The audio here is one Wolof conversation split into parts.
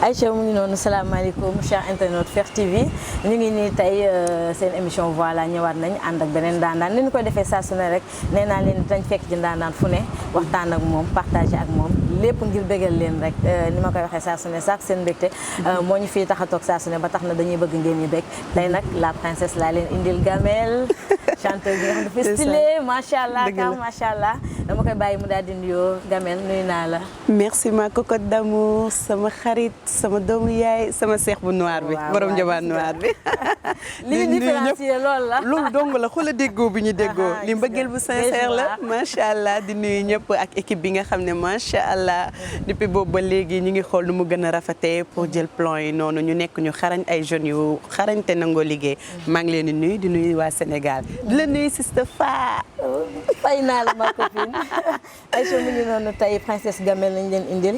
Aïcha mu ngi noonu salaamaaleykum chers internautes Fekh TV ñu ngi nii tey seen émission voilà ñëwaat nañ ànd ak beneen ndaanaan ni ñu koy defee saa su ne rek nee naa leen dañ fekk ci ndaanaan fu ne waxtaan ak moom partagé ak moom lépp ngir bégal leen rek ni ma koy waxee saa su ne sax seen mbégte moo ñu fii tax a toog saa su ne ba tax na dañuy bëgg ngeen ñu bég tey nag la princesse laa leen indil Gamel chanteuse bi nga xam dafa stylé macha allah car macha allah dama koy bàyyi mu daal di nuyoo Gamel nuyu naa la. merci ma cocotte d'amour sama xarit sama doomu yaay sama seex bu noir bi borom njaboot noir bi. li ñu différencier loolu la. loolu dong la xoolal déggoo bi ñu déggoo. li mbëggeel bu sincère la macha allah di nuyu ñëpp ak équipe bi nga xam ne macha allah depuis boobu ba léegi ñu ngi xool nu mu gën a rafetee pour jël plan yi noonu ñu nekk ñu xarañ ay jeunes yu xarañte nangoo liggéey. maa ngi leen di nuyu waa Sénégal di la nuyu Sista Fa. fay naa la ma copine Aïcha mu ngi noonu tey princesse Gamel lañ leen indil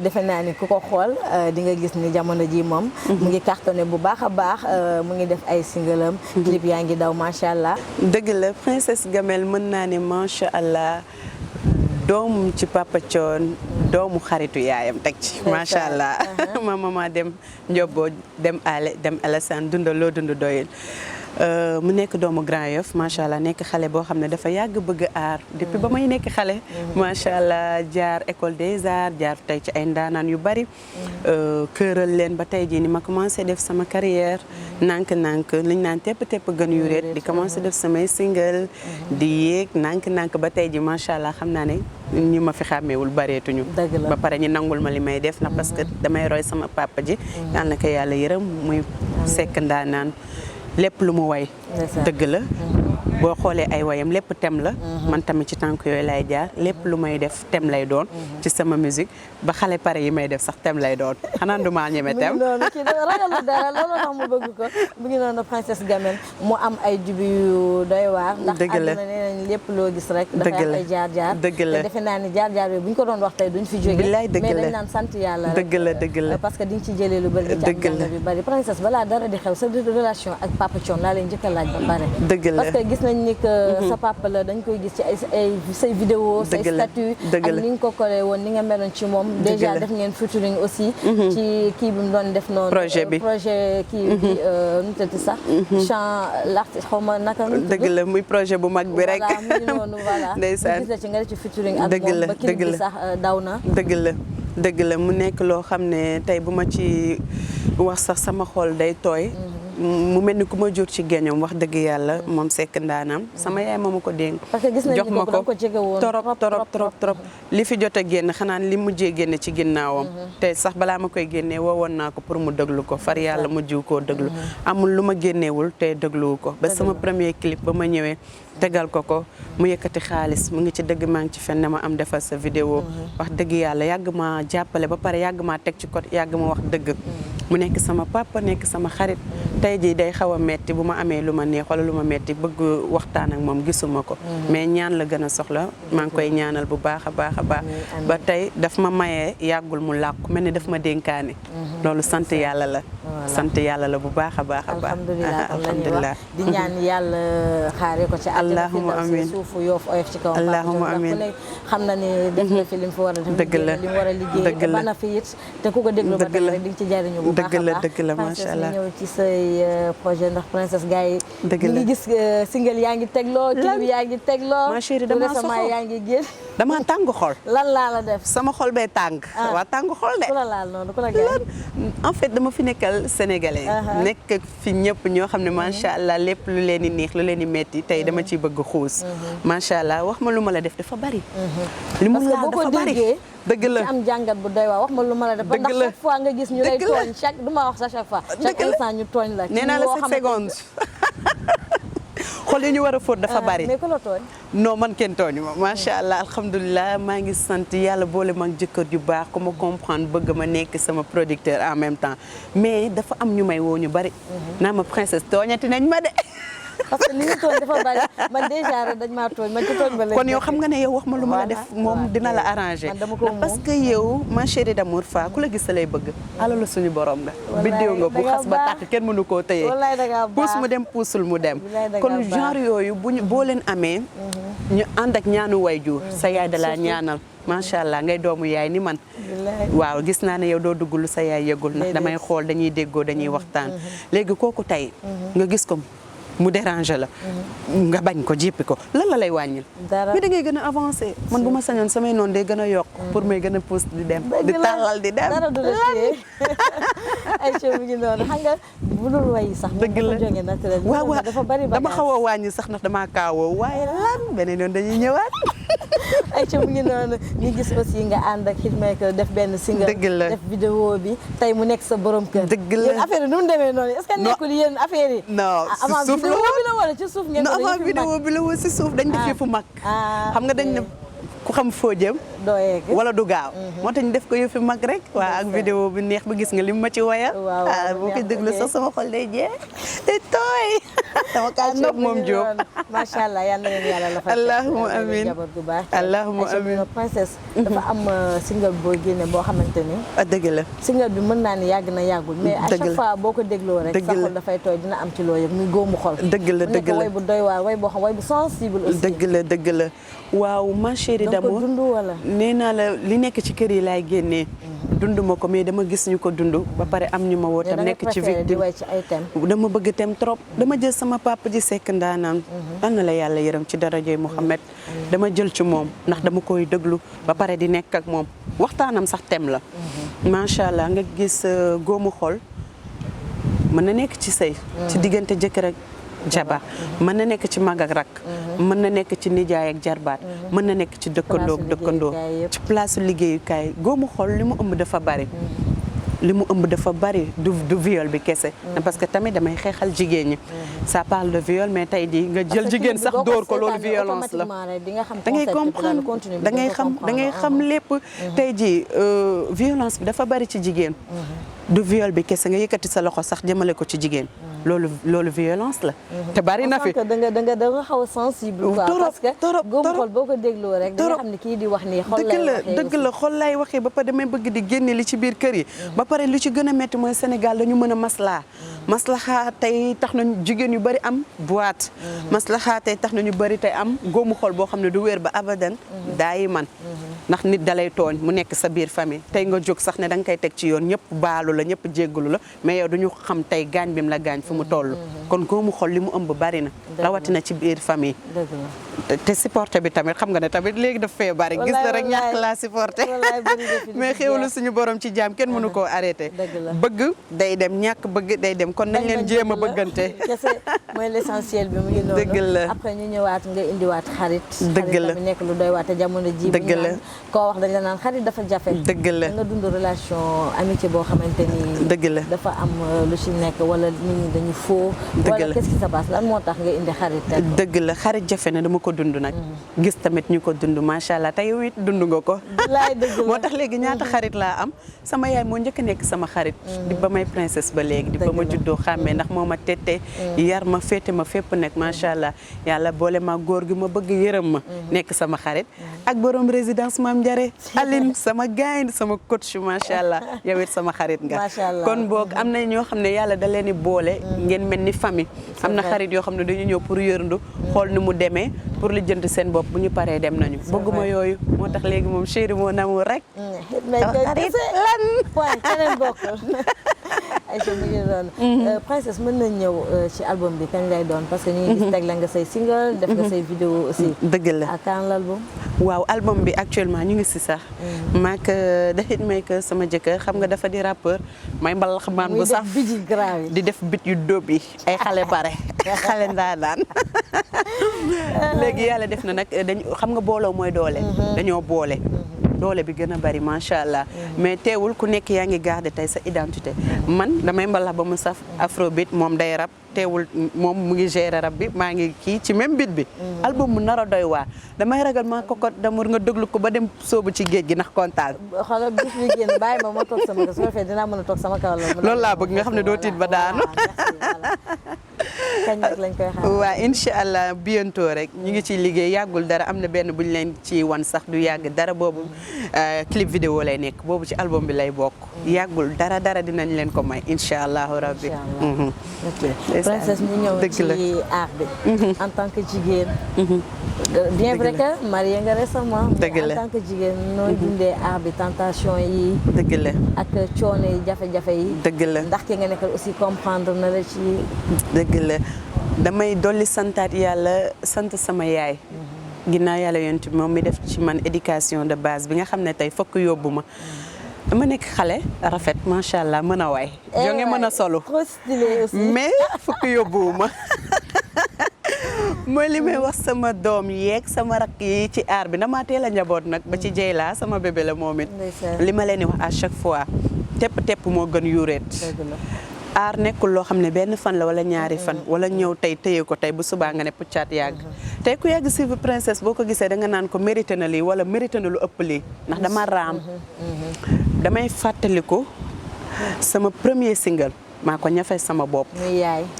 defe naa ni ku ko xool di nga gis ni jamono ji moom mu ngi cartonné bu baax a baax mu ngi def ay singalam clip yaa ngi daw macha allah. dëgg la princesse Gamel mën naa ne macha allah doomu ci Papa Thione doomu xaritu yaayam teg ci macha allah ma mama dem Ndiobo dem Ale dem Alassane dunda loo dund doyul mu nekk doomu Grand Yoff macha allah nekk xale boo xam ne dafa yàgg bëgg aar depuis ba may nekk xale macha allah jaar école des arts jaar tey ci ay ndaanaan yu bari këral leen ba tey jii ni ma commencé def sama carrière nànk-nànk liñ naan tepp gën yu réet di commencé def samay single di yéeg nànk-nànk ba tey ji macha allah xam naa ne ñi ma fi xàmmeewul bareetuñu ba pare ñu nangul ma li may def na parce que damay roy sama papa ji yal na ko yàlla yërëm muy sekk ndaanaan lépp lu mu way dëgg la boo xoolee ay wayam lépp tem la man tamit ci tànk yooyu lay jaar lépp lu may def tem lay doon ci sama musique ba xale pare yi may def sax tem lay doon xanaa du maa ñeme tem noonu kii ragalu dara loolu tax mu bëgg ko mu ngi noonu princesse Gamel mu am ay début yu doy waar ndax àdduna nee nañ lépp loo gis rek dafa am ay jaar-jaar dëgg la te defe naa ni jaar-jaar yooyu bu ñu ko doon wax tey duñ fi jógee bilaay dëgg la mais dañ naan sant yàlla dëgg la dëgg la parce que di nga ci jëlee lu bëri ci jàng bi bëri princesse balaa dara di xew sa relation ak Papa Thione laa leen njëkk a laaj ba pare dëgg la parce que gis nañ ni que sa papa la dañ koy gis ci ay say vidéo say statut ak ni nga ko collé woon ni nga meloon ci moom déjà def ngeen featuring aussi ci kii bi mu doon def noonu projet kii bi nu tëdd sax chant l'artiste xaw ma naka dëgg la muy projet bu mag bi rek voilà mu ngi noonu voilà ndeysaan gis la ci nga def ci featuring ak moom ba clip bi sax daw na dëgg la mu nekk loo xam ne tey bu ma ci wax sax sama xol day tooy mu mel ni ku ma jur ci géñoom wax dëgg yàlla moom sekk ndaanam sama yaay ma ko dénk parce que gis nañu jox ma ko trop li fi jot a génn xanaa li mujjee génne ci ginnaawam te sax balaa ma koy génnee woowoon naa ko pour mu déglu ko far yàlla mujjiw koo déglu amul lu ma génneewul te dégluwu ko ba sama premier clip ba ma ñëwee tegal ko mu yëkkati xaalis mu ngi ci dëgg maa ngi ci fen ne ma am defal sa vidéo wax dëgg yàlla yàgg ma jàppale ba pare yàgg maa teg ci ko yàgg ma wax dëgg mu nekk sama papa nekk sama xarit tey jii day xaw a metti bu ma amee lu ma neex wala lu ma metti bëgg waxtaan ak moom gisuma ko mais ñaan la gën a soxla maa ngi koy ñaanal bu baax a baax a baax ba tey daf ma mayee yàggul mu làqu mel ni daf ma dénkaane loolu sant yàlla la bu baax a baax a baax alhamdulilah di ñaan yàlla xaare ko ci allahumma amiin suufu yoof oyof ci kaw allahumma amiin ku ne xam na ni def na fi li mu fi war a def dëgg la li mu war a liggéey te bana fi it te ku ko déglu ba tey rek di nga ci jariñu bu baax a baax dëgg la macha allah ñëw ci say projet ndax princesse gars yi dëgg la ngi gis single yaa ngi tegloo clip yaa ngi tegloo ma chérie dama récemment yaa ngi génn dama tàng xol lan laa la def sama xol bee tàng waa tàng xol de ku la laal noonu ku la gaañ en fait dama fi nekkal sénégalais nekk fi ñëpp ñoo xam ne macha allah lépp lu leen di neex lu leen di metti tey dama ciy bëgg xuus macha allah wax ma lu ma la def dafa bari li mu la dafa bari dëgg la ci am jàngat bu doy waa wax ma lu ma la def ndax chaque fois nga gis ñu lay tooñ chaque du ma wax sax chaque fois chaque instant ñu tooñ la nee naa la 7 secondes xool yi ñu war a fóot dafa bari mais ku la tooñ non man kenn tooñu ma macha allah alhamdulilah maa ngi sant yàlla boole ma jëkkër ju baax ku ma comprendre bëgg ma nekk sama producteur en même temps mais dafa am ñu may woo ñu bari naa ma princesse tooñati nañ ma de parce que li ñu tooñ dafa bari man déjà rek dañ maa tooñ man ci tooñ ba kon yow xam nga ne yow wax ma lu ma la def moom dina la arrangé parce que yow ma chérie d'amour fa ku la gis lay bëgg alalu suñu borom nga biddiw nga bu xas ba tàkk kenn mënu koo tëyee puus mu dem puusul mu dem kon genre yooyu boo leen amee ñu ànd ak ñaanu wayjur sa yaay da laa ñaanal macha allah ngay doomu yaay ni man waaw gis naa ne yow doo dugg lu sa yaay yëgul ndax damay xool dañuy déggoo dañuy waxtaan léegi kooku tey nga gis ko mu déranger la nga bañ ko jéppi ko lan la lay wàññil mais da ngay gën a avancé man bu ma sañoon samay noonu day gën a yokk pour may gën a pousse di dem di tàllal di dem dara du la ay show bi ngi noonu xam nga bu dul way sax dëgg la jóge naturel waaw dafa bari dama xaw a wàññi sax ndax damaa kaawoo waaye lan beneen yoon dañuy ñëwaat ay show bi ngi noonu ñu gis aussi nga ànd ak hitmaker def benn single dëgg la def vidéo bi tey mu nekk sa borom kër dëgg la yéen affaire yi nu mu demee noonu est-ce que nekkul yéen affaire yi non avant vidéo bi la wala ci suuf ngeen non avant vidéo bi la wala ci suuf dañ def yëfu mag xam nga dañ ne ku xam foo jëm doo yegg wala du gaaw moo tax ñu def ko yëfi mag rek waaw ak vidéo bi neex ba gis nga li ma ci wayal boo ko déglu sax sama xol day jeex day tooy dama kaa nopp moom Diop macha allah yal na leen yàlla la fa allahumma amiin jaboot gu baax allahumma amiin princesse dafa am single boo génne boo xamante ni dëgg la single bi mën naa ni yàgg na yàggul mais à chaque fois boo ko dégloo rek sa xol dafay tooy dina am ci loo yëg muy góomu xol dëgg la dëgg la way bu doy waar way boo xam way bu sensible aussi dëgg la waaw ma chérie d'amour dund wala nee naa la li nekk ci kër yi laay génnee dund ma ko mais dama gis ñu ko dund ba pare am ñu ma woo tam nekk ci victime dama bëgg tem trop dama jël sama papa ji Seck Ndaanaan am na la yàlla yërëm ci darajay Mouhamed dama jël ci moom ndax dama koy déglu ba pare di nekk ak moom waxtaanam sax tem la macha allah nga gis góomu xol mën na nekk ci sëy ci diggante jëkkër ak jabar mën na nekk ci mag ak rak mën na nekk ci nijaay ak jarbaat mën na nekk ci dëkkandoo ci place liggéeyukaay góomu xol li mu ëmb dafa bari du viol bi kese parce que tamit damay xeexal jigéen ñi ça parle de viol mais tey jii nga jël jigéen sax dóor ko loolu violence la da ngay comprendre da ngay xam lépp tey jii violence bi dafa bari ci jigéen du viol bi kese nga yëkkati sa loxo sax jëmale ko ci jigéen loolu violence la te bari na fi da nga xaw a sensible quoi parce que góomu xol boo ko dégloo rek da nga xam ne kii di wax nii xol lay waxee dëgg la xol lay waxee ba pare damay bëgg di génne li ci biir kër yi ba pare lu ci gën a métti mooy Sénégal dañu mën a maslaha tey tax nañu jigéen yu bari am boîte maslaha tey tax nañu bari tey am góomu xol boo xam ne du wér ba abadan daayi man ndax nit dalay tooñ mu nekk sa biir famille tey nga jóg sax ne da nga koy teg ci yoon ñëpp baalu la ñëpp jéggalu la mais yow duñu xam tey gaañ bi mu la gaañ fu mu toll kon góomu xol li mu ëmb bari na rawatina ci biir famille te supporté bi tamit xam nga ne tamit léegi daf fee bari gis na rek ñàkk laa supporté mais xéwlu suñu borom ci jaam kenn mënu koo arrêté bëgg day dem ñàkk bëgg day dem kon nañ leen jéem a bëggante kese mooy l'essentiel bi mu ngi noonu dëgg la après ñu ñëwaat nga indiwaat xarit dëgg la nekk lu doy waat te jamono ji dëgg la koo wax dañ la naan xarit dafa jafe dëgg la nga dund relation amitié boo xamante ni dëgg la dafa am lu ci nekk wala nit ñi dañu foo wala qu'est-ce qui se passe lan moo tax nga indi xarit dëgg la xarit jafe na dama ko dund nag gis tamit ñu ko dund macha allah te yow it dund nga ko moo tax léegi ñaata xarit laa am sama yaay moo njëkk a nekk sama xarit di ba may princesse ba léegi di ba ma juddoo xàmmee ndax moo ma tette yar ma féete ma fépp nekk macha allah yàlla boole ma góor gi ma bëgg yërëm ma nekk sama xarit ak borom résidence Maam Njare Aline sama gaay sama coach macha allah yow it sama xarit nga kon boog am na ñoo xam ne yàlla da leen di boole ngeen mel ni famille am na xarit yoo xam ne dañu ñëw pour yërndu xool ni mu demee pour li jënd seen bopp bu ñu paree dem nañu bëgguma yooyu moo tax léegi moom chéri moo namu rek xarit lan point keneen bokkul Aïcha mu ngi doon princesse mën nañ ñëw ci album bi kañ lay doon parce que ñu ngi gis teg la nga say single def nga say vidéo aussi dëgg la ak kan l'album waaw album bi actuellement ñu ngi si sax maak The Hitmaker sama jëkkër xam nga dafa di rappeur may mbalax maan bu sax di def bit yu dóob yi ay xale pare xale ndaanaan léegi yàlla def na nag dañ xam nga booloo mooy doole dañoo boole doole bi gën a bari macha allah mais teewul ku nekk yaa ngi garder tey sa identité man damay mbalax ba mu saf afrobeat moom day rap teewul moom mu ngi gérer rab bi maa ngi kii ci même bit bi album mu nar a doy waar damay ragal maa ko d'amour nga déglu ko ba dem soobu ci géej gi ndax kontaan xoolal bis bi génn bàyyi ma toog sama kër su ko defee dinaa mën a toog sama kaw loolu laa bëgg nga xam ne doo tiit ba daanu kañ nag lañ koy xaar waaw incha allah bientôt rek ñu ngi ciy liggéey yàggul dara am na benn bu ñu leen ci wan sax du yàgg dara boobu clip vidéo lay nekk boobu ci album bi lay bokk yàggul dara dinañ leen ko may incha allahu rabbi princesse ñu ñëw ci art bi en tant que jigéen bien vrai que marié nga récemment mais en tant que jigéen nooy dundee art bi tentation yi dëgg la ak coono yi jafe-jafe yi dëgg la ndax ki nga nekkal aussi comprendre na la ci dëgg la damay dolli santaat yàlla sant sama yaay ginnaaw yàlla yonent moom mi def ci man éducation de base bi nga xam ne tey fokk yóbbu ma dama nekk xale rafet macha allah mën a waay jonge mën a solu trop stylé aussi mais fokk yóbbuwu ma mooy li may wax sama doom yeeg sama rakk yi ci aar bi damaa teel a njaboot nag ba ci Jeyla sama bébé la moom it li ma leen di wax à chaque fois tepp moo gën yuureet aar nekkul loo xam ne benn fan la wala ñaari fan wala ñëw tey téye ko tey bu subaa nga ne puccaat yàgg tey ku yàgg suivre princesse boo ko gisee da nga naan ko mérité na lii wala mérité na lu ëpp lii ndax dama raam damay fàttaliku sama premier single maa ko ñafe sama bopp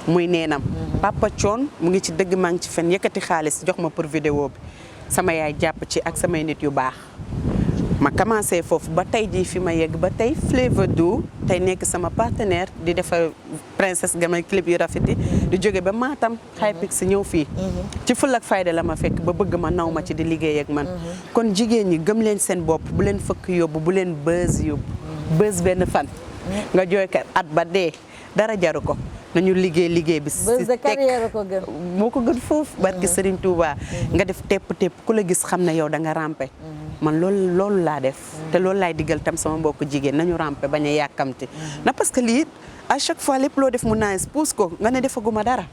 muy neenam Papa Thione mu ngi ci dëgg maa ngi ci fen yëkkati xaalis jox ma pour vidéo bi sama yaay jàpp ci ak samay nit yu baax ma commencé foofu ba tey jii fi ma yegg ba tey Flavor Do tey nekk sama partenaire di defar princesse gamay clip yu rafet yi di jóge ba Matam Hypix si ñëw fii ci ful ak fayda la ma fekk ba bëgg ma naw ma ci di liggéey ak man kon jigéen ñi gëm leen seen bopp bu leen fëkk yóbbu bu leen buzz yóbbu buzz benn fan nga jooy ko at ba dee dara jaru ko nañu liggéey bi buzz de carrière ko gën moo ko gën foofu barki Serigne Touba nga def tepp ku la gis xam ne yow da nga rampe man loolu laa def te loolu laay diggal tam sama mbokk jigéen nañu rampe bañ a yàkkamti na parce que lii à chaque fois lépp loo def mu nice pousse ko nga ne defaguma dara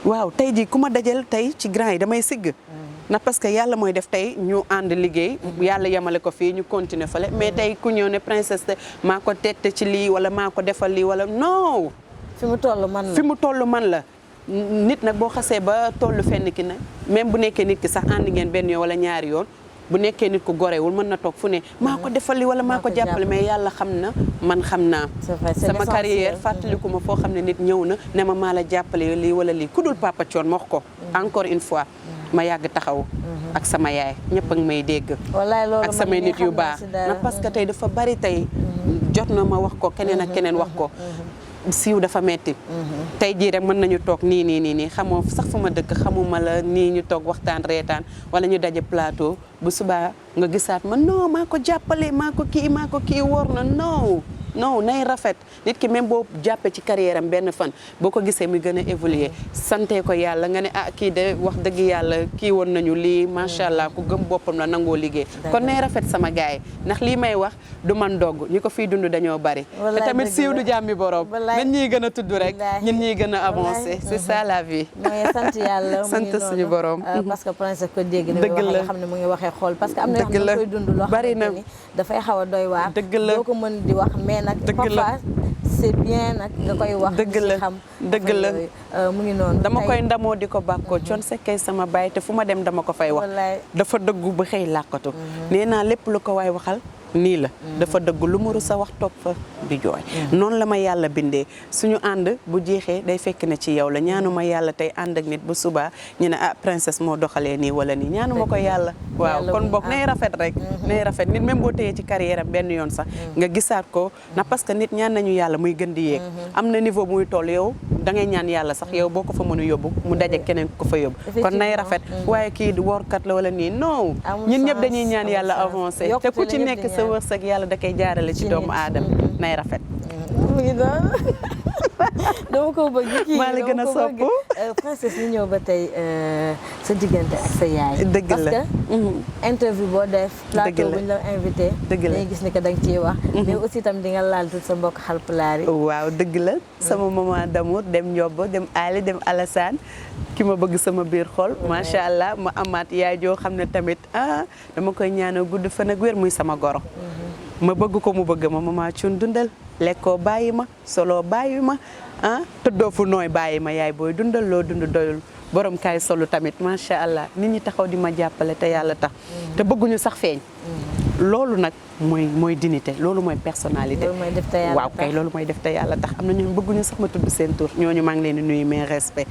waaw tey jii ku ma dajal tey ci grand yi damay sigg na parce que yàlla mooy def tey ñu ànd liggéey yàlla yemale ko fii ñu continuer fale mais tey ku ñëw ne princesse te maa ko tette ci lii wala maa ko defal lii wala non fi mu toll man la nit nag boo xasee ba toll fenn ki nag même bu nekkee nit ki sax ànd ngeen benn yoon wala ñaari yoon bu nekkee nit ku gorewul mën na toog fu ne maa ko defal li wala maa ko jàppale mais yàlla xam na man xam naa sama carrière fàttaliku ma foo xam ne nit ñëw na ne ma maa la jàppale lii wala lii ku dul Papa Thione ma wax ko encore une fois ma yàgg taxaw ak sama yaay ñëpp a ngi may dégg ak samay nit yu baax na parce que tey dafa bari tey jot na ma wax ko keneen ak keneen wax ko siiw dafa metti tey jii rek mën nañu toog nii xamoo sax fu ma dëkk xamuma la nii ñu toog waxtaan reetaan wala ñu daje plateau bu subaa nga gisaat ma non maa ko jàppale maa ko kii wóor na non nay rafet nit ki même boo jàppee ci carrière am benn fan boo ko gisee muy gën a évoluer sante ko yàlla nga ne kii de wax dëgg yàlla kii woon nañu lii macha allah ku gëm boppam la nangoo liggéey kon nay rafet sama gaay ndax lii may wax du man dogg ñi ko fii dund dañoo bari te tamit siiw du jàmmi borom ñun ñiy gën a tudd rek ñun ñiy gën a avancer c'est ça la vie mooy sant yàlla sant suñu borom parce que princesse ko dégg na wax nga xam ne mu ngi waxee xool parce que am na yoo xam ne koy dund loo xam ne dafay xaw a doy waar doo ko mën di wax nag parfois c'est bien nag nga koy wax dëgg la mu ngi noonu dama koy ndamoo di ko bàkkoo Thione Seck kay sama baay te fu ma dem dama ko fay wax dafa dëggu ba xëy làkkatu nee naa lépp lu ko waay waxal nii la dafa dëgg lu mu rus a wax toog fa di jooy noonu la ma yàlla bindee suñu ànd bu jeexee day fekk ne ci yow la ñaanuma yàlla tey ànd ak nit bu subaa ñu ne princesse moo doxalee nii wala nii ñaanuma ko yàlla waaw kon boog nay rafet rek nay rafet nit même boo téyee ci carrière am benn yoon sax nga gisaat ko na parce que nit ñaan nañu yàlla muy gën di yéeg am na niveau muy toll yow da ngay ñaan yàlla sax yow boo ko fa mën a yóbbu mu daje keneen ko fa yóbbu kon nay rafet waaye kii woorkat la wala nii non ñun ñëpp dañuy ñaan yàlla avancé te ku ci nekk sa wërsëg yàlla da koy jaarale ci doomu aadama nay rafet mu ngi doon dama ko bëgg kii maa la gën a sopp princesse ñu ñëw ba tey sa diggante ak sa yaay dëgg la parce que interview boo def plateau bu ñu la invité dañuy gis ni que da nga ciy wax mais aussi itam di nga laal tout sa mbokk Haalpulaar yi waaw dëgg la sama maman d'amour dem Ndiobo dem Ali dem Alassane ki ma bëgg sama biir xol macha allah ma amaat yaay joo xam ne tamit dama koy ñaanal gudd fan ak wér muy sama goro ma bëgg ko mu bëgg ma maman Thioune dundal lekkoo bàyyi ma soloo bàyyi ma tëddoo fu nooy bàyyi ma yaay booy dundal loo dund doyul borom kaay solu tamit macha allah nit ñi taxaw di ma jàppale te yàlla tax te bëgguñu sax feeñ loolu nag mooy dignité loolu mooy personnalité waaw kay loolu mooy def te yàlla tax am na ñooñu bëgguñu sax ma tudd seen tur ñooñu maa ngi leen di nuyu mes respect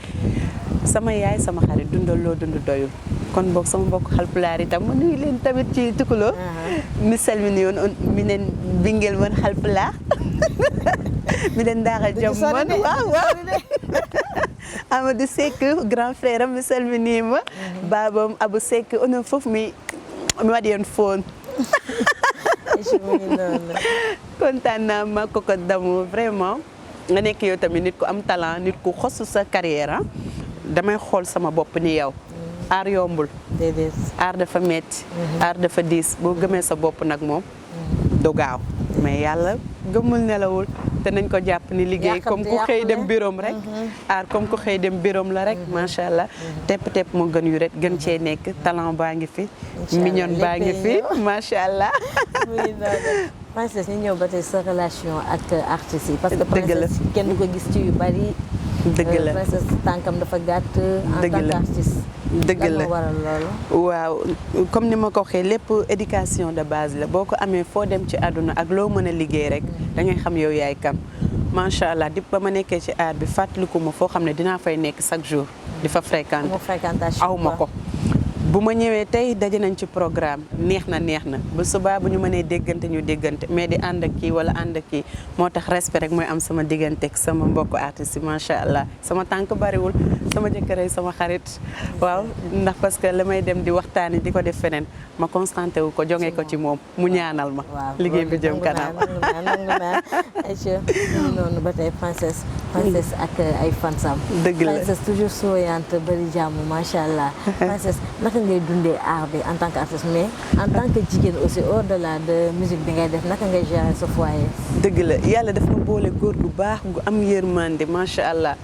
sama yaay sama xarit dundal loo dund doyul kon boog sama mbokk Haalpulaar itam ma nuyu leen tamit ci tukuloo mi salmini on minen ɓinguel mon Haalpulaar miɗen daara jom mon waaw Amadou Seck grand frère am mi salminima babam Abou Seck onon fof mi waɗi hen phone kontaan naa ma koko damu vraiment nga nekk yow tamit nit ku am talent nit ku xosu sa carrière damay xool sama bopp ni yow aar yombul déedéet aar dafa metti aar dafa diis boo gëmee sa bopp nag moom du gaaw mais yàlla gëmul nelawul te nañ ko jàpp ni liggéey comme ku xëy dem biroom rek aar comme ku xëy dem biroom la rek macha allah tepp moo gën yu ret gën cee nekk talent baa ngi fi mignon baa ngi fi macha allah Princesse ñu ñëw ba tey sa relation ak artistes yi parce que Princesse kenn du ko gis ci yu bari dëgg la Princesse tànkam dafa gàtt en tant qu'artiste dëgg la waral loolu waaw comme ni ma ko waxee lépp éducation de base la boo ko amee foo dem ci àdduna ak loo mën a liggéey rek da ngay xam yow yaay kam macha allah di ba ma nekkee ci art bi fàttaliku ma foo xam ne dinaa fay nekk chaque jour di fa fréquentation aw ma ko bu ma ñëwee tey daje nañ ci programme neex na ba subaa bu ñu mënee déggante ñu déggante mais di ànd ak kii wala ànd ak kii moo tax respect rek mooy am sama diggante ak sama mbokku artistes yi macha allah sama tànk bariwul sama jëkkër sama xarit waaw ndax parce que la may dem di waxtaani di ko def feneen ma constanté wu ko jonge ko ci moom mu ñaanal ma liggéey bi jëm kanam nangu naa Aïcha ñu noonu ba tey Princesse ak ay fansam dëgg la Princesse toujours souriante bari jàmm macha allah Princesse naka ngay dundee art bi en tant qu'artiste mais en tant que jigéen aussi au-delà de musique bi ngay def naka ngay gérer sa foyer dëgg la yàlla daf ma boole góor gu baax gu am yërmande macha allah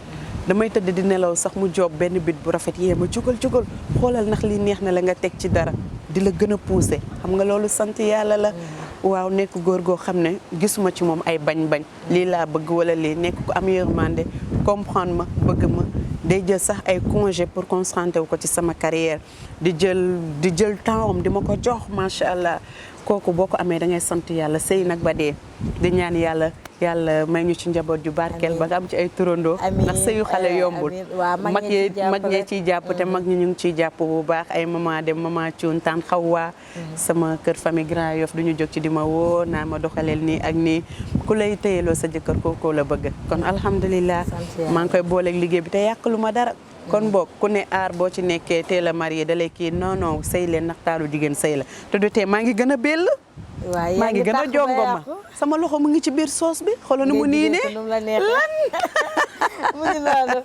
damay tëdd di nelaw sax mu joob benn bit bu rafet yee ma jugal xoolal ndax lii neex na la nga teg ci dara di la gën a pousser xam nga loolu sant yàlla la waaw nekk góor goo xam ne gisuma ci moom ay bañ lii laa bëgg wala lii nekk ku am yërmande comprendre ma bëgg ma day jël sax ay congé pour concentrer wu ko ci sama carrière di jël temps am di ma ko jox macha allah kooku boo ko amee da ngay sant yàlla sëy nag ba dee di ñaan yàlla may ñu ci njaboot ju barkeel ba nga am ci ay turandoo ndax sëyu xale yombul mag ñee ciy jàpp te mag ñi ñu ngi ciy jàpp bu baax ay mama dem mama cuun taan xawwaa sama kër famille Grand Yoff duñu jóg ci di ma woo naa ma doxaleel nii ak nii ku lay téyeloo sa jëkkër kookoo la bëgg kon alhamdulilah maa ngi koy booleeg liggéey bi te yàqalu ma dara kon boog ku ne aar boo ci nekkee teel a marié dalay kii non sëy leen ndax taalu jigéen sëy la te du tee maa ngi gën a bell maa ngi gën a jongo ma sama loxo mu ngi ci biir soos bi xoolal nu mu nii ne lan mu ngi noonu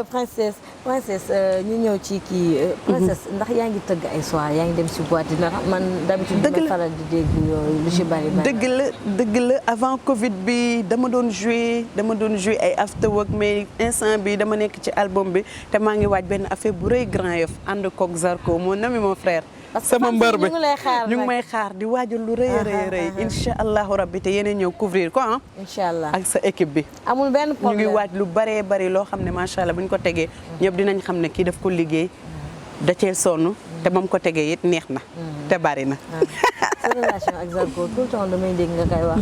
Princesse ñu ñëw ci kii Princesse ndax yaa ngi tëgg ay soir yaa ngi dem si boîte dina man d'habitude dama faral di dégg yooyu lu ci bari dëgg la avant Covid bi dama doon jouer ay after work mais instant bi dama nekk ci album bi te maa ngi waaj benn affaire bu rëy Grand Yoff ànd koog Zarko mon ami mon frère sama mbër bi ñu ngi may xaar di waajal lu rëy rëy incha allahu rabbi te yéen ñëw couvrir ko incha allah ak sa équipe bi amul benn problème ñu ngi waaj lu bari loo xam ne macha allah bu ñu ko tegee ñëpp dinañ xam ne kii daf ko liggéey da cee sonn te ba mu ko tegee it neex na te bari na sa relation ak Zarko tout le temps damay dégg nga koy wax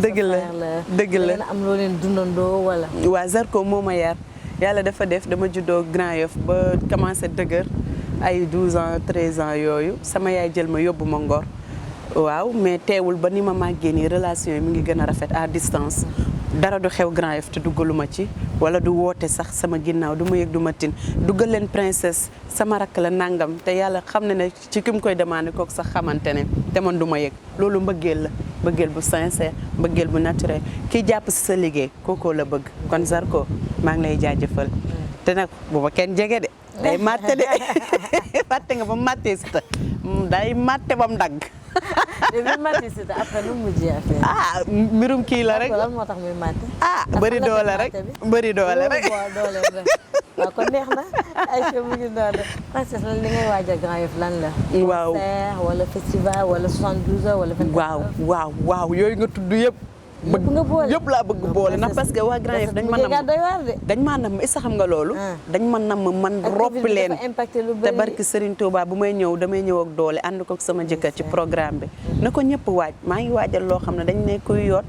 dëgg la am loo leen dundandoo wala waa Zarko moo ma yar yàlla dafa def dama juddoo Grand Yoff ba commencé dëgër ay 12 ans 13 ans yooyu sama yaay jël ma yóbbu ma Ngor waaw mais teewul ba ni ma màggee nii relation yi mu ngi gën a rafet à distance dara du xew Grand Yoff te duggaluma ci wala du woote sax sama ginnaaw du ma yëg du ma tin duggal leen Princesse sama rakk la nangam te yàlla xam na ne ci ki mu koy demandé kooku sax xamante ne te man du ma yëg loolu mbëggeel la mbëggeel bu sincère mbëggeel bu naturel kii jàpp si sa liggéey kookoo la bëgg kon Zarko maa ngi lay jaajëfal te nag bu ma kenn jege de day matte de matte nga ba mu mattee si ta day matte ba mu dagg bi matte si ta après nu mujjee affaire mbirum kii la rek lan moo tax muy matte bëri doole rek waaw kon neex na Aïcha mu ngi noonu Princesse lan li ngay waajal Grand Yoff lan la waaw concert wala festival wala 72 heures wala 24 heures waaw yooyu nga tudd yëpp yëpp laa bëgg boole ndax parce que waa Grand Yoff dañ ma nam isa xam nga loolu dañ ma nam man roppi leen te barki Serigne Touba bu may ñëw damay ñëw ak doole ànd ko sama jëkkër ci programme bi na ko ñëpp waaj maa ngi waajal loo xam ne dañ ne kuy yoot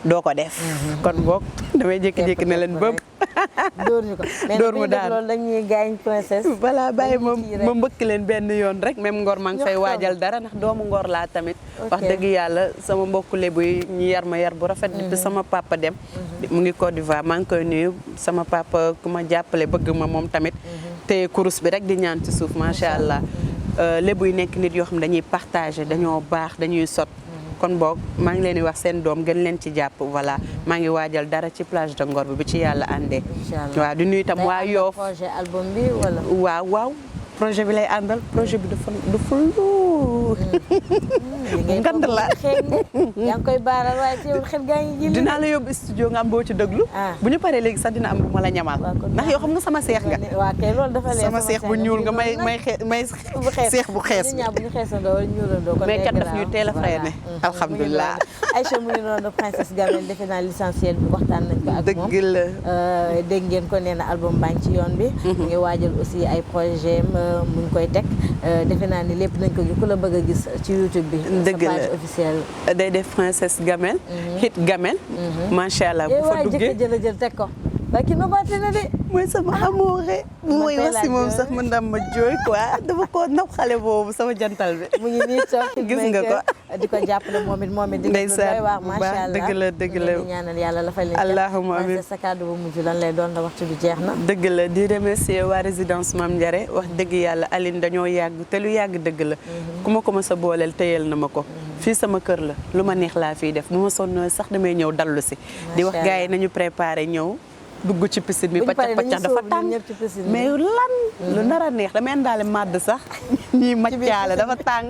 doo ko def kon boog damay jékki-jékki ne leen bëpp dóor mu daal loolu dañuy gaañ princesse voilà bàyyi ma mbëkk leen benn yoon rek même Ngor maa ngi fay waajal dara ndax doomu Ngor laa tamit wax dëgg yàlla sama mbokku Lebu yi ñu yar ma yar bu rafet depuis sama papa dem mu ngi Côte d'Ivoire maa ngi koy nuyu sama papa ku ma jàppale bëgg ma moom tamit te kurus bi rek di ñaan ci suuf macha allah Lebu yi nekk nit yoo xam ne dañuy partager dañoo baax dañuy sot kon boog maa ngi leen di wax seen doom gën leen ci jàpp voilà maa ngi waajal dara ci plage de Ngor bi ci yàlla àndee waaw di nuyu itam waa Yoff projet album bi wala waaw projet bi lay àndal projet bi dafa lu ngand la yaa ngi koy baaral waaye teewul xel gaa ngi jël dinaa la yóbbu studio nga am boo ci déglu bu ñu paree léegi sax dina am bu ma la ñamal ndax yow xam nga sama seex nga waaw kay loolu dafa leer sama seex bu ñuul nga may seex bu xees ñaar bu ñu xeesandoo ñuulandoo kon mais kat daf ñu teel a freiné alhamdulilah Aïcha mu ngi noonu princesse Gamel defe naa l'essentiel bi waxtaan nañ ko ak moom dëgg la dégg ngeen ko nee na album baa ngi ci yoon bi mu ngi waajal aussi ay projet mu ngi koy teg defe naa ni lépp nañ ko gi ku la bëgg a gis ci YouTube bi dëgg la page officielle day def princesse Gamel hit Gamel macha allah bu fa duggee jël teg ko ba ki no baate na de mooy sama amoore mooy wax si moom sax mën dam ma jooy quoi dafa ko naw xale boobu sama jantal bi mu ngi nii toog gis nga ko di ko jàppale moom it di doy waar macha allah dëgg la di ñaanal yàlla la fay leen allahumma amiin sa kàddu bu mujj lan lay doon la waxtu bi jeex na dëgg la di remercier waa résidence Mame Ndiare wax dëgg yàlla Aline dañoo yàgg te lu yàgg dëgg la ku ma ko ma sa booleel téyel na ma ko fii sama kër la lu ma neex laa fii def bu ma sonn sax damay ñëw dallu si di wax gars yi nañu préparé ñëw dugg ci piscine bi paccax paccax dafa tàng mais lan lu nar a neex damay indaale màdd sax ñii maccaale dafa tàng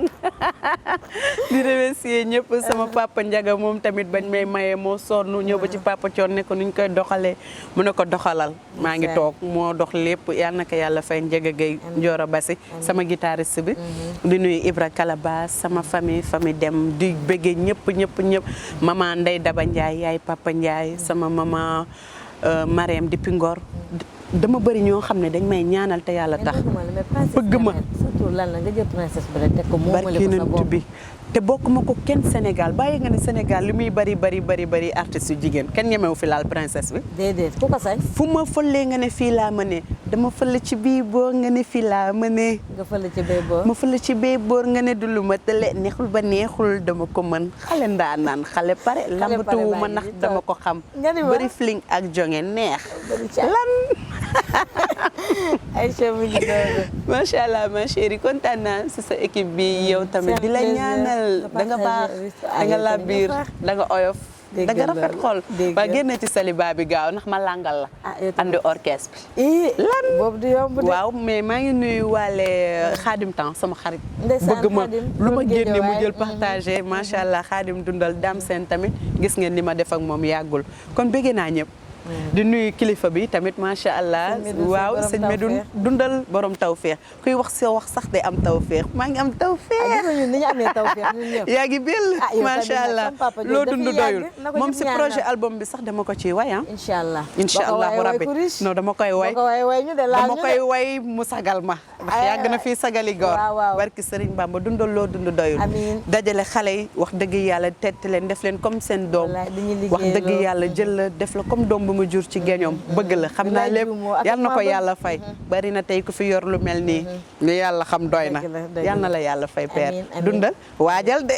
di remercier ñëpp sama papa Ndiaga moom tamit bañ may maye moo sonn ñëw ba ci papa Thion ne ko nuñ koy doxalee mu ne ko doxalal maa ngi toog moo dox lépp yal na ko yàlla fay Ndiaga Gueye Ndioro Bassi sama guitariste bi di nuyu Ibra Kalabas sama famille dem di bëggee ñëpp maman Ndeye Daba Ndiaye yaay papa Ndiaye sama maman Marème depuis Ngor dama bëri ñoo xam ne dañ may ñaanal te yàlla tax bëgg ma lan la nga jël princesse bi rek teg ko moomale ko sa bopp bi te bokk ma ko kenn Sénégal bàyyi nga ne Sénégal li muy bari artistes yu jigéen kenn ñemewu fi laal princesse bi déedéet ku ko sañ fu ma fëlee nga ne fii laa mënee dama fële ci bii boor nga ne fii laa mënee nga fële ci bee boor ma fële ci bee boor nga ne du lu ma tële neexul ba neexul dama ko mën xale ndaa naan xale pare lambatuwu ma ndax dama ko xam bëri fling ak jonge neex lan Aïcha mu ngi doon macha allah ma chérie kontaan naa si sa équipe bi yow tamit di la ñaanal da nga baax da nga la biir da nga oyof da nga rafet xol waa génn ci saliba bi gaaw ndax ma langal la andi orchestre bi lan boobu du yomb de waaw mais maa ngi nuyu waale Xaadim Temps sama xarit bëgg ma lu ma génne mu jël partagé macha allah Xaadim dundal Dame Sène tamit gis ngeen ni ma def ak moom yàggul kon bëgg naa ñëpp di nuyu kilifa bi tamit macha allah waaw sëñ Medoune dundal borom tawféex kuy wax si wax sax day am tawféex maa ngi am tawféex ni ñu amee tawféex ñun ñëpp yaa ngi bell macha allah loo dund doyul moom si projet album bi sax dama ko ci way incha allah rabbi non dama koy way dama koy way mu sagal ma ndax yàgg na fii sagali góor barki Sëriñ Bamba dundal loo dund doyul dajale xale yi wax dëgg yàlla tett leen def leen comme seen doom wax dëgg yàlla jël la def la comme doom mu jur ci geñoom bëgg la xam naa lépp yal na ko yàlla fay bari na tey ku fi yor lu mel nii li yàlla xam doy na yal na la yàlla fay père dundal waajal de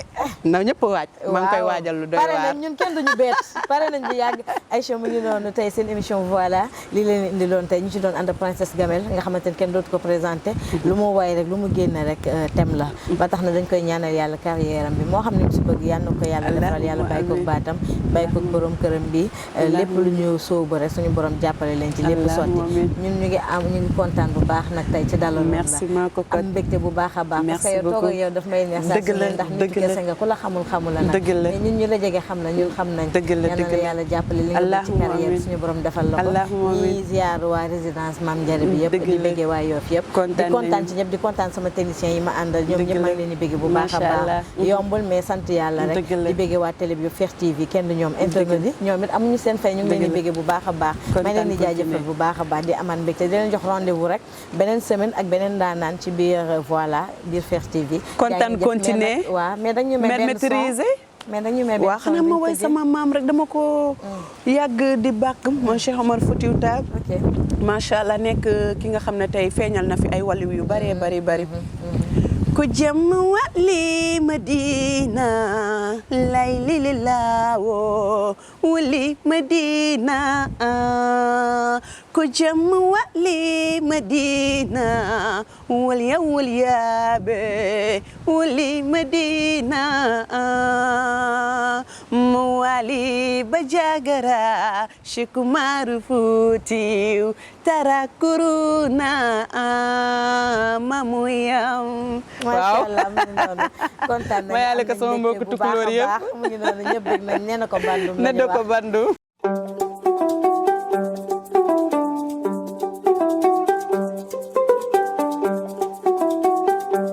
na ñëpp waaj maa ngi koy waajal lu doy waar pare nañ ñun kenn duñu beet pare nañ bu yàgg Aïcha mu ngi noonu tey seen émission voilà lii leen indi loon tey ñu ci doon ànd princesse Gamel nga xamante ne kenn dootu ko présenté lu mu waay rek lu mu génne rek thème la ba tax na dañ koy ñaanal yàlla carrière am bi moo xam ne si bëgg yal na ko yàlla defal yàlla bàyyi ko baatam bàyyi ko borom këram bi lépp lu ñu soobu rek suñu borom jàppale leen ci lépp sotti ñun ñu ngi kontaan bu baax nag tey ci dalal la am mbégte bu baax a baax parce que yow toog ak yow daf may neex saa su ne ndax nit kese nga ku la xamul la nag mais ñun ñu la jege xam na ñun xam nañ yal na yàlla jàppale li nga ci carrière suñu borom defal la ko ñi ziar waa résidence Mame Ndiare bi yëpp di béggee waa Yoff yëpp di kontaan ci ñëpp di kontaan sama technicien yi ma àndal ñoom ñëpp maa ngi leen di bëgg bu baax a baax yombul mais sant yàlla rek di bëgg waa télé bi Fekh TV kenn du ñoom internet yi ñoom it amuñu seen fay ñu ngi leen di bëgg bu baax a baax maa leen di jaajëfal bu baax a baax di amaan mbégte di leen jox rendez-vous rek beneen semaine ak beneen daanaan ci biir voilà biir Fekh TV kontaan continuer waaw mais dañu may benn son mais dañu may benn waaw xanaa ma woy sama maam rek dama ko yàgg di bàkk mon Cheikh Omar Foutiyou Tall macha allah nekk ki nga xam ne tey feeñal na fi ay waliw yu bari bari ku jëm wali Madina lay li laawo wali Madina ku jëm wali Madina wal yaabe wali Madina mu wali ba jagara Cheikh Omar Foutiyou tara kuruna mamu yam macha allah mu ngi noonu kontaan nañu ma yàlla ko sama mbokku tukulóor yëpp mu ngi noonu ñëpp bëgg nañ nee na ko bandum ne do ko bandum